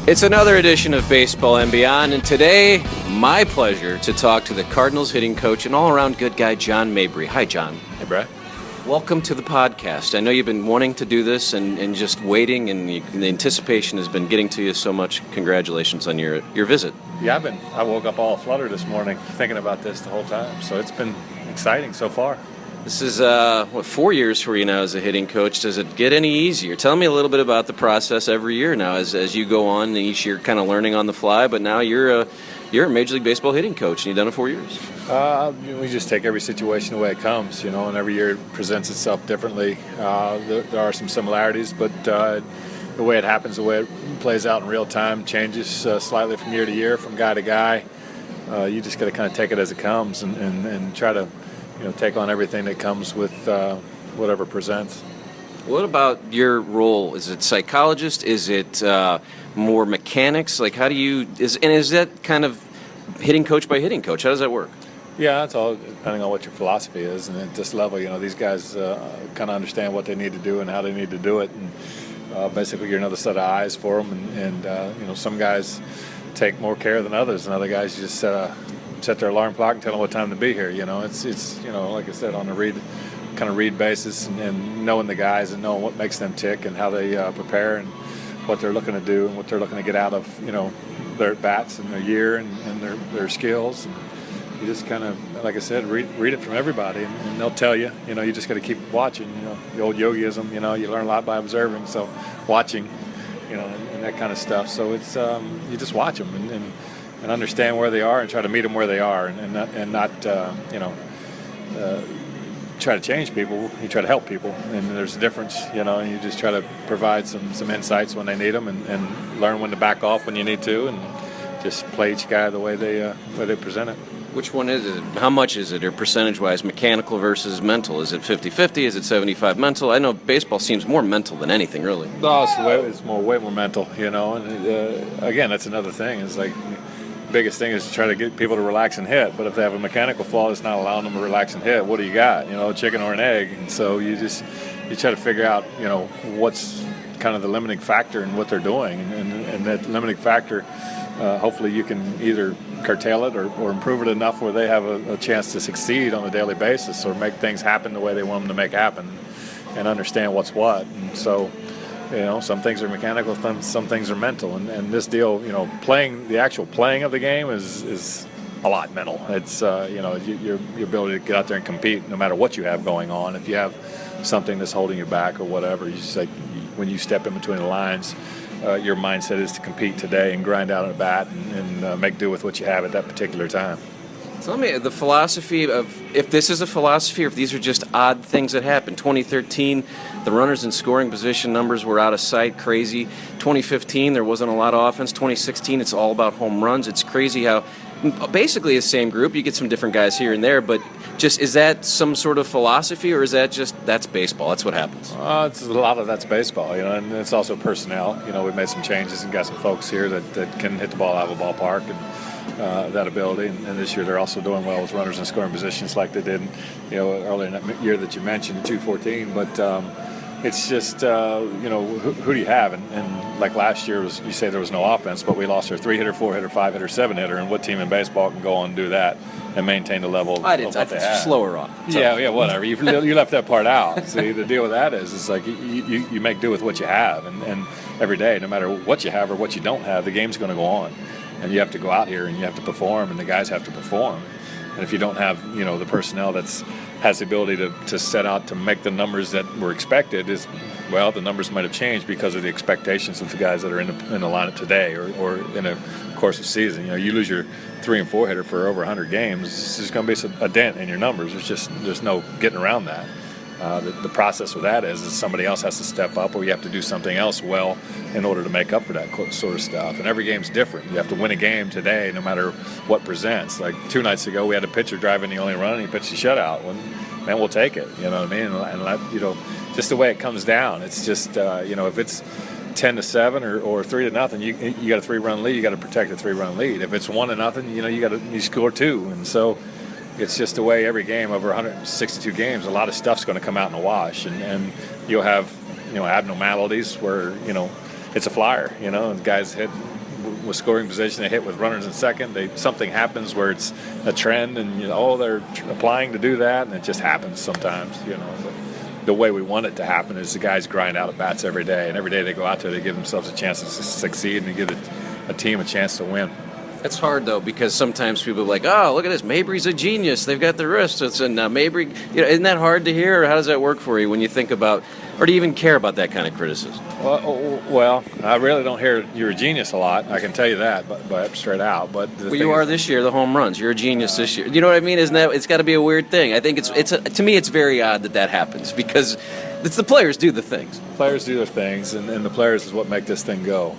It's another edition of Baseball and Beyond, and today, my pleasure to talk to the Cardinals hitting coach and all-around good guy, John Mabry. Hi, John. Hey, Brett. Welcome to the podcast. I know you've been wanting to do this and just waiting, and the anticipation has been getting to you so much. Congratulations on your visit. Yeah, I woke up all fluttered this morning thinking about this the whole time, so it's been exciting so far. This is, 4 years for you now as a hitting coach. Does it get any easier? Tell me a little bit about the process every year now as you go on, and each year kind of learning on the fly, but now you're a Major League Baseball hitting coach, and you've done it 4 years. We just take every situation the way it comes, and every year it presents itself differently. There are some similarities, but the way it happens, the way it plays out in real time changes slightly from year to year, from guy to guy. You just got to kind of take it as it comes and try to take on everything that comes with whatever presents. What about your role? Is it psychologist? Is it more mechanics? Like, how do you is that kind of hitting coach by hitting coach? How does that work? Yeah, it's all depending on what your philosophy is, and at this level, these guys kind of understand what they need to do and how they need to do it, and basically you're another set of eyes for them, and some guys take more care than others, and other guys you just set their alarm clock and tell them what time to be here. It's like I said, on a read basis, and knowing the guys and knowing what makes them tick and how they prepare and what they're looking to do and what they're looking to get out of their at-bats and their year and their skills. And you just kind of, like I said, read it from everybody, and they'll tell you. You just got to keep watching. The old yogiism. You learn a lot by observing. So watching, and that kind of stuff. So it's you just watch them and understand where they are and try to meet them where they are, and not try to change people. You try to help people, and there's a difference, and you just try to provide some insights when they need them, and learn when to back off when you need to, and just play each guy the way they present it. Which one is it? How much is it, or percentage-wise, mechanical versus mental? Is it 50-50? Is it 75 mental? I know baseball seems more mental than anything, really. No, it's way more mental, and again, that's another thing. It's like, biggest thing is to try to get people to relax and hit, but if they have a mechanical flaw that's not allowing them to relax and hit, what do you got? A chicken or an egg? And so you try to figure out what's kind of the limiting factor in what they're doing, and that limiting factor, hopefully you can either curtail it or improve it enough where they have a chance to succeed on a daily basis, or make things happen the way they want them to make happen, and understand what's what. And so some things are mechanical, some things are mental, and this deal, the actual playing of the game is a lot mental. It's your ability to get out there and compete no matter what you have going on. If you have something that's holding you back or whatever, you just like when you step in between the lines, your mindset is to compete today and grind out a bat and make do with what you have at that particular time. Tell me the philosophy of, if this is a philosophy or if these are just odd things that happen. 2013, the runners in scoring position numbers were out of sight, crazy. 2015, there wasn't a lot of offense. 2016, it's all about home runs. It's crazy how basically the same group, you get some different guys here and there, but just, is that some sort of philosophy, or is that just, that's baseball, that's what happens? It's a lot of that's baseball, and it's also personnel. We've made some changes and got some folks here that can hit the ball out of a ballpark, and that ability, and this year they're also doing well with runners in scoring positions like they did earlier in that year that you mentioned in 2014. But it's just who do you have, and like last year you say there was no offense, but we lost our 3-hitter, 4-hitter, 5-hitter, 7-hitter, and what team in baseball can go on and do that and maintain the level of what they have? Slower off. Yeah, whatever. You left that part out. See, the deal with that is like you make do with what you have, and every day, no matter what you have or what you don't have, the game's going to go on. And you have to go out here and you have to perform, and the guys have to perform. And if you don't have, the personnel has the ability to set out to make the numbers that were expected, the numbers might have changed because of the expectations of the guys that are in the lineup today or in a course of season. You lose your 3 and 4 hitter for over 100 games, there's going to be a dent in your numbers. There's no getting around that. The process with that is somebody else has to step up, or you have to do something else well in order to make up for that sort of stuff. And every game's different. You have to win a game today no matter what presents. Like 2 nights ago, we had a pitcher driving the only run, and he pitched a shutout. Man, we'll take it. You know what I mean? And just the way it comes down. It's just, if it's 10-7 or 3-0, you got a 3-run lead. You got to protect a 3-run lead. If it's 1-0, you score 2. And so it's just the way every game over 162 games, a lot of stuff's going to come out in the wash, and you'll have abnormalities where it's a flyer, and guys hit with scoring position, they hit with runners in second. Something happens where it's a trend, and they're applying to do that, and it just happens sometimes. But the way we want it to happen is the guys grind out at bats every day, and every day they go out there, they give themselves a chance to succeed and give a team a chance to win. It's hard, though, because sometimes people are like, oh, look at this, Mabry's a genius. They've got the wrists. And Mabry, isn't that hard to hear? Or how does that work for you when you think about, or do you even care about that kind of criticism? Well, I really don't hear you're a genius a lot. I can tell you that, but straight out. But you are this year, the home runs. You're a genius this year. You know what I mean? Isn't that? It's got to be a weird thing. I think to me, it's very odd that happens because it's the players do the things. Players do their things, and the players is what make this thing go.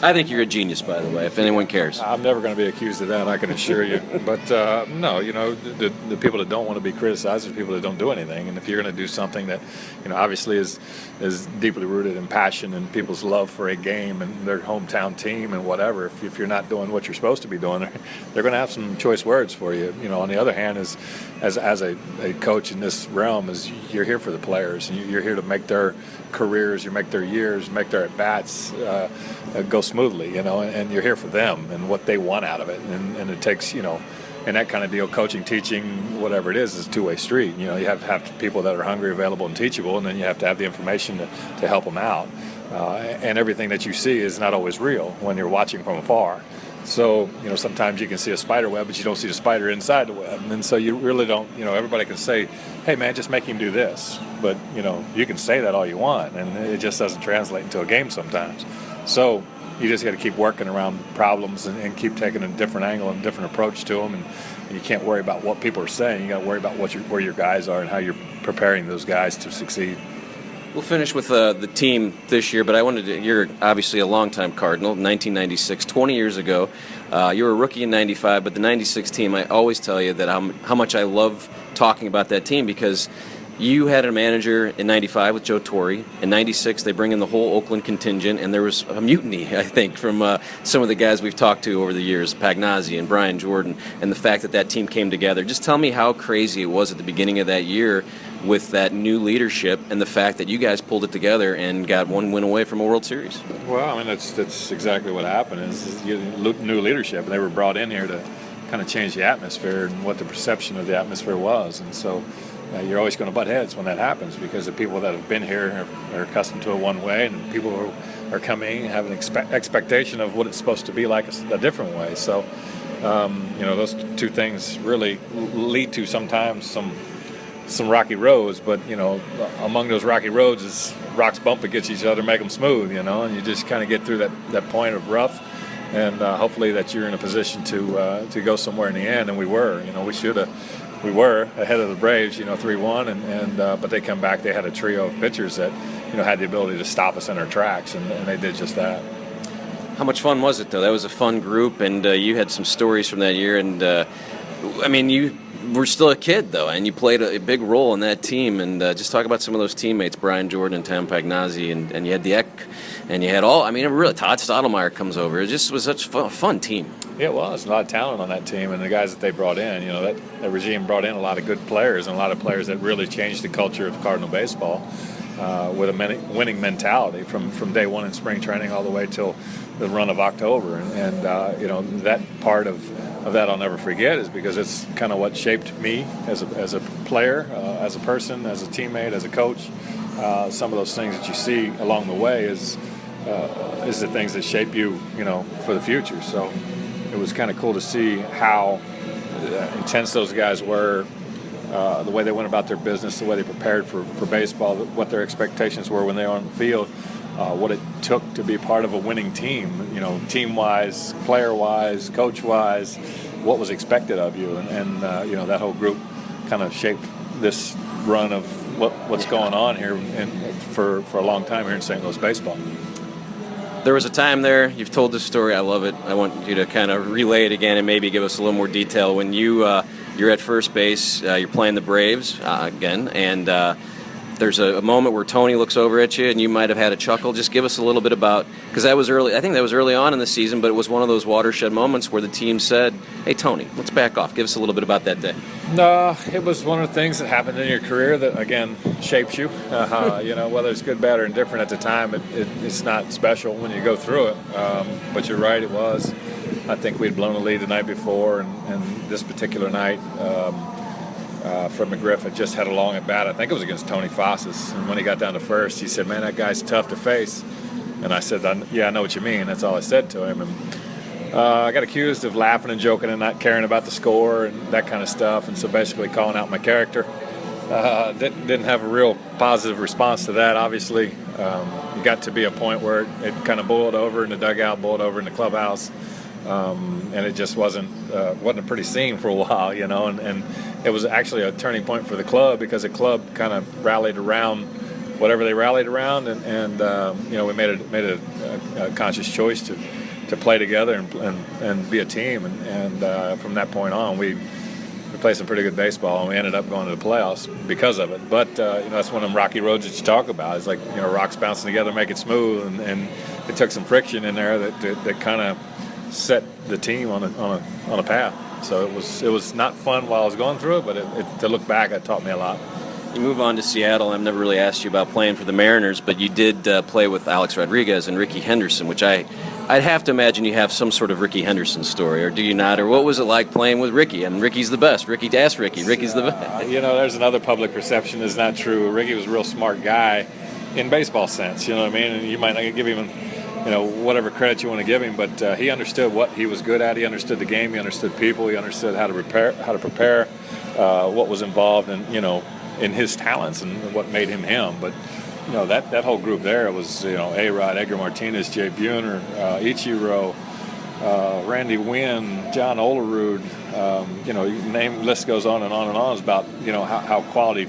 I think you're a genius, by the way, if anyone cares. I'm never going to be accused of that, I can assure you. But, no, the people that don't want to be criticized are people that don't do anything. And if you're going to do something that, obviously is deeply rooted in passion and people's love for a game and their hometown team and whatever, if you're not doing what you're supposed to be doing, they're going to have some choice words for you. On the other hand, as a coach in this realm, is you're here for the players, and you're here to make their careers, you make their years, make their at-bats go smoothly, and you're here for them and what they want out of it. And it takes, in that kind of deal, coaching, teaching, whatever it is a two-way street. You have to have people that are hungry, available, and teachable, and then you have to have the information to help them out. And everything that you see is not always real when you're watching from afar. So, sometimes you can see a spider web, but you don't see the spider inside the web. And so you really don't, everybody can say, hey, man, just make him do this. But, you can say that all you want, and it just doesn't translate into a game sometimes. So you just got to keep working around problems and keep taking a different angle and a different approach to them. And you can't worry about what people are saying. You got to worry about where your guys are and how you're preparing those guys to succeed. We'll finish with the team this year, but you're obviously a longtime Cardinal, 1996, 20 years ago. You were a rookie in 95, but the 96 team, I always tell you that how much I love talking about that team because you had a manager in 95 with Joe Torre. In 96, they bring in the whole Oakland contingent, and there was a mutiny, I think, from some of the guys we've talked to over the years, Pagnazzi and Brian Jordan, and the fact that team came together. Just tell me how crazy it was at the beginning of that year with that new leadership and the fact that you guys pulled it together and got one win away from a World Series. Well, I mean, that's exactly what happened is new leadership. They were brought in here to kind of change the atmosphere and what the perception of the atmosphere was. And so you're always going to butt heads when that happens because the people that have been here are accustomed to it one way, and the people who are coming have an expectation of what it's supposed to be like a different way. So, those two things really lead to sometimes some rocky roads, but among those rocky roads is rocks bump against each other, make them smooth, and you just kind of get through that point of rough, and hopefully that you're in a position to go somewhere in the end. And we were, we were ahead of the Braves, 3-1, but they come back. They had a trio of pitchers that had the ability to stop us in our tracks, and they did just that. How much fun was it though? That was a fun group, and you had some stories from that year, and you were still a kid, though, and you played a big role in that team. And just talk about some of those teammates, Brian Jordan and Tom Pagnazzi, and you had the Eck, and you had really, Todd Stottlemyre comes over. It just was such a fun team. Yeah, it was. A lot of talent on that team, and the guys that they brought in, that regime brought in a lot of good players and a lot of players that really changed the culture of Cardinal baseball with a winning mentality from day one in spring training all the way till the run of October. And that part of that I'll never forget is because it's kind of what shaped me as a player, as a person, as a teammate, as a coach. Some of those things that you see along the way is the things that shape you, for the future. So it was kind of cool to see how intense those guys were, the way they went about their business, the way they prepared for baseball, what their expectations were when they were on the field, what it took to be part of a winning team, team-wise, player-wise, coach-wise, what was expected of you. And that whole group kind of shaped this run of what's going on here for a long time here in St. Louis baseball. There was a time there, you've told this story, I love it. I want you to kind of relay it again and maybe give us a little more detail. When you're at first base, you're playing the Braves again, and there's a moment where Tony looks over at you and you might have had a chuckle. Just give us a little bit about, because that was early. I think that was early on in the season, but it was one of those watershed moments where the team said, "Hey, Tony, let's back off." Give us a little bit about that day. No, it was one of the things that happened in your career that, again, shapes you. Whether it's good, bad, or indifferent at the time, it's not special when you go through it. But you're right, it was. I think we'd blown a lead the night before, and this particular night, Fred McGriff had just had a long at bat. I think it was against Tony Fosses. And when he got down to first, he said, "Man, that guy's tough to face." And I said, "Yeah, I know what you mean." That's all I said to him. And I got accused of laughing and joking and not caring about the score and that kind of stuff. And so basically calling out my character. Didn't have a real positive response to that, obviously. It got to be a point where it kind of boiled over in the dugout, boiled over in the clubhouse. And it just wasn't a pretty scene for a while, and it was actually a turning point for the club, because the club kind of rallied around whatever they rallied around, and we made a conscious choice to play together and be a team, and from that point on we played some pretty good baseball, and we ended up going to the playoffs because of it. But that's one of them rocky roads that you talk about. It's like rocks bouncing together, make it smooth, and it took some friction in there that kind of set the team on a path. So it was not fun while I was going through it, but to look back, it taught me a lot. You move on to Seattle. I've never really asked you about playing for the Mariners, but you did play with Alex Rodriguez and Ricky Henderson, which I'd have to imagine you have some sort of Ricky Henderson story, or do you not? Or what was it like playing with Ricky? And Ricky's the best. Ask Ricky. Ricky's the best. There's another public perception that's not true. Ricky was a real smart guy in baseball sense, you know what I mean? And you might not give him whatever credit you want to give him, but he understood what he was good at. He understood the game. He understood people. He understood how to prepare, what was involved in his talents and what made him him. But that whole group there was A-Rod, Edgar Martinez, Jay Buhner, Ichiro, Randy Wynn, John Olerud. Name list goes on and on and on. It's about how quality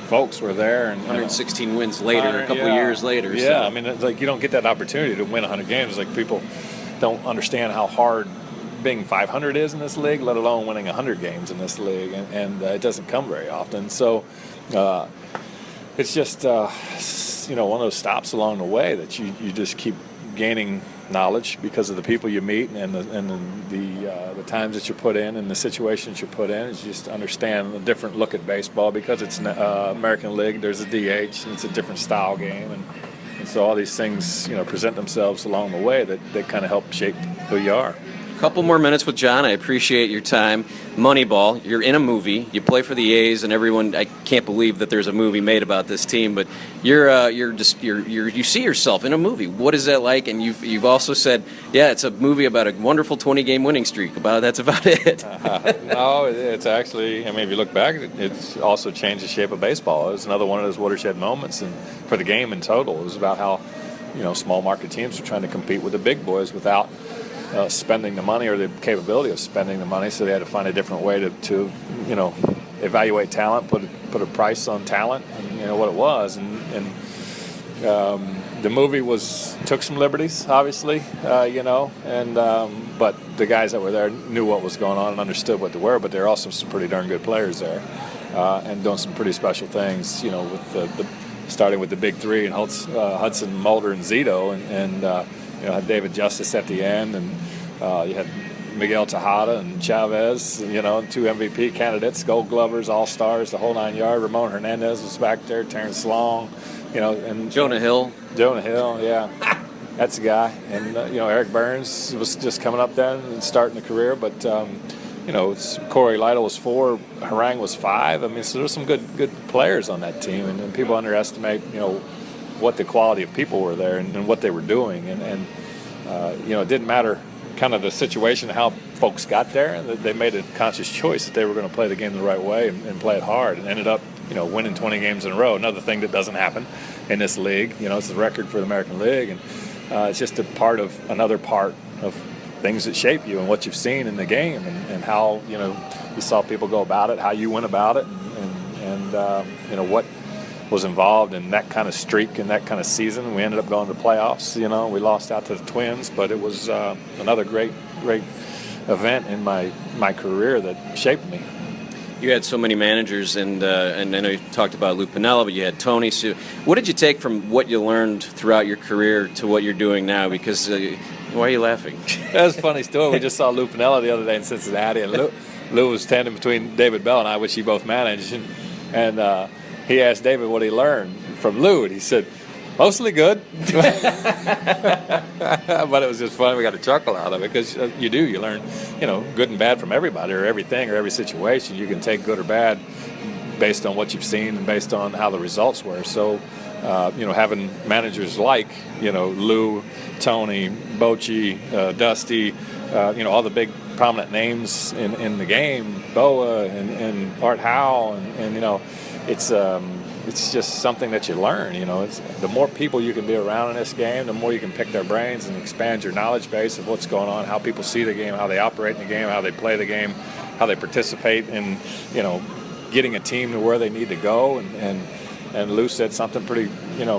folks were there, and 116 wins later, a couple of years later. Yeah, so. I mean, it's like you don't get that opportunity to win 100 games. Like, people don't understand how hard being 500 is in this league, let alone winning 100 games in this league, and it doesn't come very often. So it's just one of those stops along the way that you just keep gaining knowledge because of the people you meet and the times that you put in and the situations you put in. Is just understand a different look at baseball, because it's American League. There's a DH, and it's a different style game, and so all these things present themselves along the way that kind of help shape who you are. Couple more minutes with John. I appreciate your time. Moneyball, you're in a movie. You play for the A's, and everyone, I can't believe that there's a movie made about this team, but you see yourself in a movie. What is that like? And you've also said, yeah, it's a movie about a wonderful 20-game winning streak. That's about it. No, it's actually, if you look back, it's also changed the shape of baseball. It was another one of those watershed moments, and for the game in total, it was about how small market teams are trying to compete with the big boys without spending the money or the capability of spending the money, so they had to find a different way to evaluate talent, put a price on talent, and what it was, and the movie took some liberties, obviously, but the guys that were there knew what was going on and understood what they were, but there are also some pretty darn good players there, and doing some pretty special things, with starting with the big three and Hudson, Mulder, and Zito, and had David Justice at the end, and you had Miguel Tejada and Chavez, two MVP candidates, Gold Glovers, All-Stars, the whole 9 yards. Ramon Hernandez was back there, Terrence Long, and Jonah Hill, yeah, that's the guy, and Eric Burns was just coming up then and starting the career, but Corey Lytle was 4, Harang was 5. So there were some good players on that team, and people underestimate what the quality of people were there and what they were doing, and it didn't matter kind of the situation, how folks got there, and they made a conscious choice that they were going to play the game the right way and play it hard, and ended up winning 20 games in a row. Another thing that doesn't happen in this league. It's the record for the American League, and it's just another part of things that shape you and what you've seen in the game, and how you saw people go about it, how you went about it, and what was involved in that kind of streak and that kind of season. We ended up going to the playoffs. We lost out to the Twins, but it was another great event in my career that shaped me. You had so many managers, and I know you talked about Lou Piniella, but you had Tony. So what did you take from what you learned throughout your career to what you're doing now? Because why are you laughing? That's a funny story. We just saw Lou Piniella the other day in Cincinnati, and Lou was standing between David Bell and I, which he both managed, and he asked David what he learned from Lou, and he said, mostly good. But it was just fun. We got a chuckle out of it because you learn, good and bad from everybody or everything or every situation. You can take good or bad based on what you've seen and based on how the results were. So, having managers like, Lou, Tony, Bochy, Dusty, all the big prominent names in the game, Boa and Art Howe, and it's just something that you learn. It's the more people you can be around in this game, the more you can pick their brains and expand your knowledge base of what's going on, how people see the game, how they operate in the game, how they play the game, how they participate in, getting a team to where they need to go. And Lou said something pretty,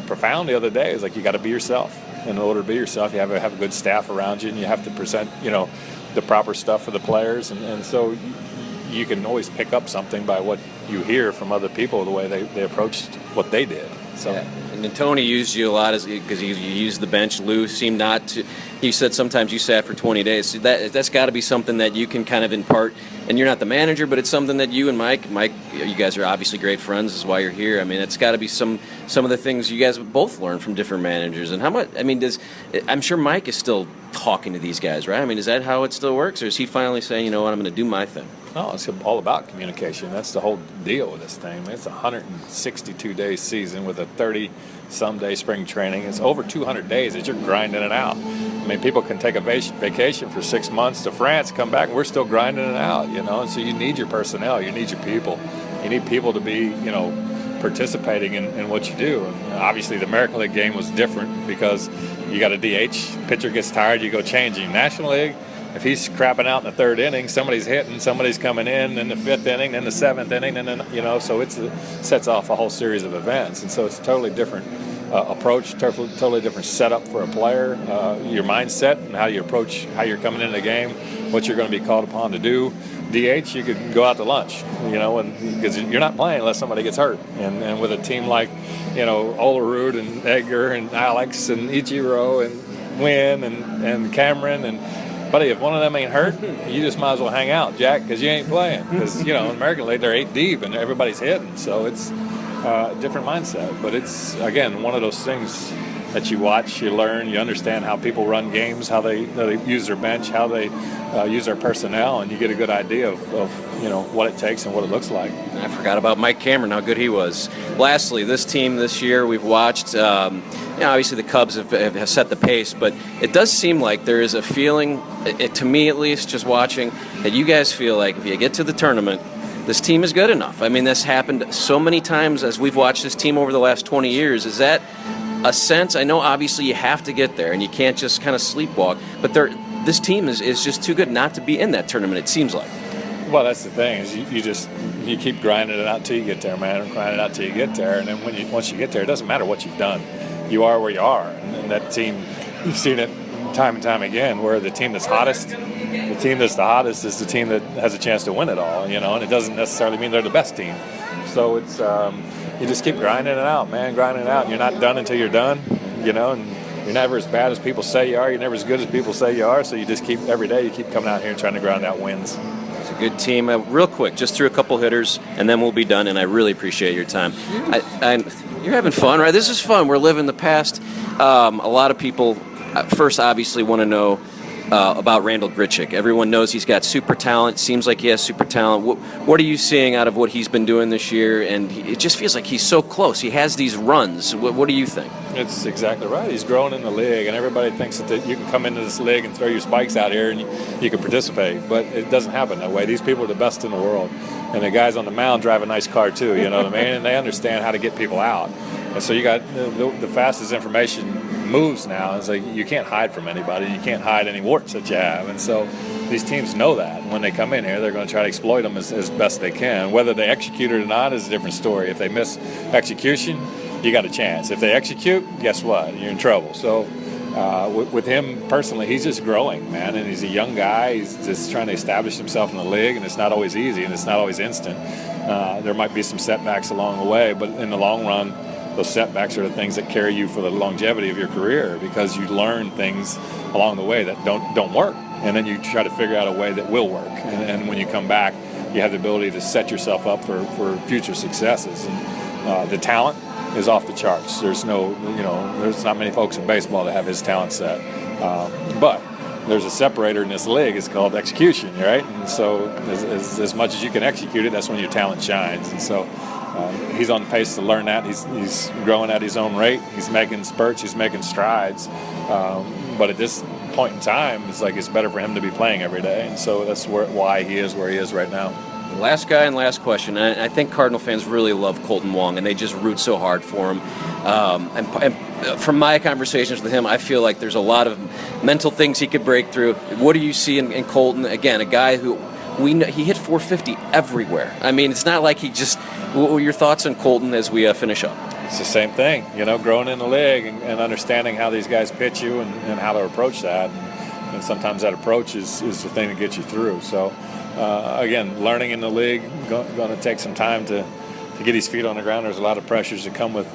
profound the other day. It's like you got to be yourself. In order to be yourself, you have to have a good staff around you, and you have to present, the proper stuff for the players. And so you can always pick up something by what you hear from other people, the way they approached what they did. So. Yeah. And then Tony used you a lot because you used the bench. Lou seemed not to. He said sometimes you sat for 20 days. So that's got to be something that you can kind of impart. And you're not the manager, but it's something that you and Mike, you guys are obviously great friends. Is why you're here. I mean, it's got to be some of the things you guys both learned from different managers. And how much? I mean, I'm sure Mike is still talking to these guys, right? I mean, is that how it still works, or is he finally saying, you know what, I'm going to do my thing? No, it's all about communication. That's the whole deal with this thing. It's a 162-day season with a 30-some day spring training. It's over 200 days that you're grinding it out. I mean, people can take a vacation for 6 months to France, come back, and we're still grinding it out, And so you need your personnel. You need your people. You need people to be, participating in what you do. And obviously, the American League game was different because you got a DH. Pitcher gets tired, you go change him. National League, if he's crapping out in the third inning, somebody's hitting, somebody's coming in the fifth inning, then the seventh inning, and then so it sets off a whole series of events, and so it's a totally different approach, totally different setup for a player, your mindset and how you approach how you're coming into the game, what you're going to be called upon to do. DH, you could go out to lunch, because you're not playing unless somebody gets hurt, and with a team like, Olerud and Edgar and Alex and Ichiro and Wynn and Cameron and. Buddy, if one of them ain't hurt, you just might as well hang out, Jack, because you ain't playing. Because, in American League, they're 8 deep and everybody's hitting. So it's a different mindset. But it's, again, one of those things that you watch, you learn, you understand how people run games, how they use their bench, how they use their personnel, and you get a good idea of what it takes and what it looks like. I forgot about Mike Cameron, how good he was. Lastly, this team this year we've watched, obviously the Cubs have set the pace, but it does seem like there is a feeling, to me at least, just watching, that you guys feel like if you get to the tournament, this team is good enough. I mean, this happened so many times as we've watched this team over the last 20 years. Is that a sense? I know obviously you have to get there and you can't just kind of sleepwalk, but this team is just too good not to be in that tournament, it seems like. Well, that's the thing, is you keep grinding it out till you get there, man, grinding it out till you get there, and then once you get there, it doesn't matter what you've done. You are where you are, and that team, you've seen it time and time again, where the team that's hottest, is the team that has a chance to win it all, and it doesn't necessarily mean they're the best team. So it's you just keep grinding it out, man, grinding it out. You're not done until you're done, and you're never as bad as people say you are. You're never as good as people say you are. So you just every day you keep coming out here and trying to grind out wins. It's a good team. Real quick, just through a couple hitters, and then we'll be done. And I really appreciate your time. You're having fun, right? This is fun. We're living the past. A lot of people first obviously want to know about Randal Grichuk. Everyone knows he's got super talent. Seems like he has super talent. What are you seeing out of what he's been doing this year? And it just feels like he's so close. He has these runs. What do you think? It's exactly right. He's growing in the league, and everybody thinks that you can come into this league and throw your spikes out here and you can participate. But it doesn't happen that way. These people are the best in the world. And the guys on the mound drive a nice car too, you know what I mean? And they understand how to get people out. And so you got the fastest information moves now. It's like you can't hide from anybody. You can't hide any warts that you have. And so these teams know that. And when they come in here, they're going to try to exploit them as best they can. Whether they execute it or not is a different story. If they miss execution, you got a chance. If they execute, guess what? You're in trouble. So with him personally, he's just growing, man, and he's a young guy. He's just trying to establish himself in the league, and it's not always easy, and it's not always instant. There might be some setbacks along the way, but in the long run, those setbacks are the things that carry you for the longevity of your career, because you learn things along the way that don't work, and then you try to figure out a way that will work. And when you come back, you have the ability to set yourself up for future successes. And the talent is off the charts. There's not many folks in baseball that have his talent set. But there's a separator in this league. It's called execution, right? And so as much as you can execute it, that's when your talent shines. And so he's on pace to learn that. He's growing at his own rate. He's making spurts. He's making strides. But at this point in time, it's better for him to be playing every day. And so that's why he is where he is right now. Last guy and last question. I think Cardinal fans really love Colton Wong, and they just root so hard for him. And from my conversations with him, I feel like there's a lot of mental things he could break through. What do you see in Colton? Again, a guy who we know he hit 450 everywhere. I mean, it's not like he just. What were your thoughts on Colton as we finish up? It's the same thing, growing in the league and understanding how these guys pitch you and how to approach that. And sometimes that approach is the thing that gets you through. So, again, learning in the league, going to take some time to get his feet on the ground. There's a lot of pressures that come with,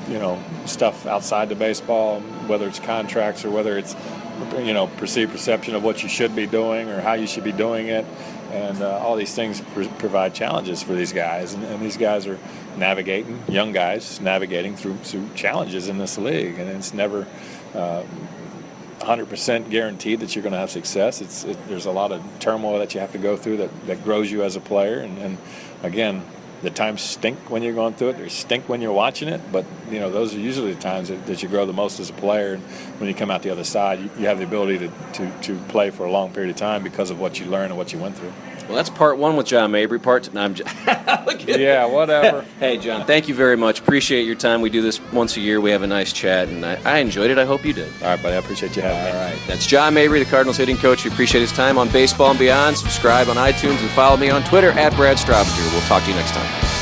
stuff outside the baseball, whether it's contracts or whether it's, perceived perception of what you should be doing or how you should be doing it. And all these things provide challenges for these guys. And these guys are young guys navigating through challenges in this league. And it's never 100% guaranteed that you're going to have success. There's a lot of turmoil that you have to go through that grows you as a player. And again, the times stink when you're going through it. They stink when you're watching it. But, those are usually the times that you grow the most as a player. And when you come out the other side, you have the ability to play for a long period of time because of what you learn and what you went through. Well, that's part one with John Mabry. Part two, no, I'm just yeah, whatever. Hey, John, thank you very much. Appreciate your time. We do this once a year. We have a nice chat, and I enjoyed it. I hope you did. All right, buddy. I appreciate you having me. All right. That's John Mabry, the Cardinals hitting coach. We appreciate his time on Baseball and Beyond. Subscribe on iTunes and follow me on Twitter @Brad Straubinger. We'll talk to you next time.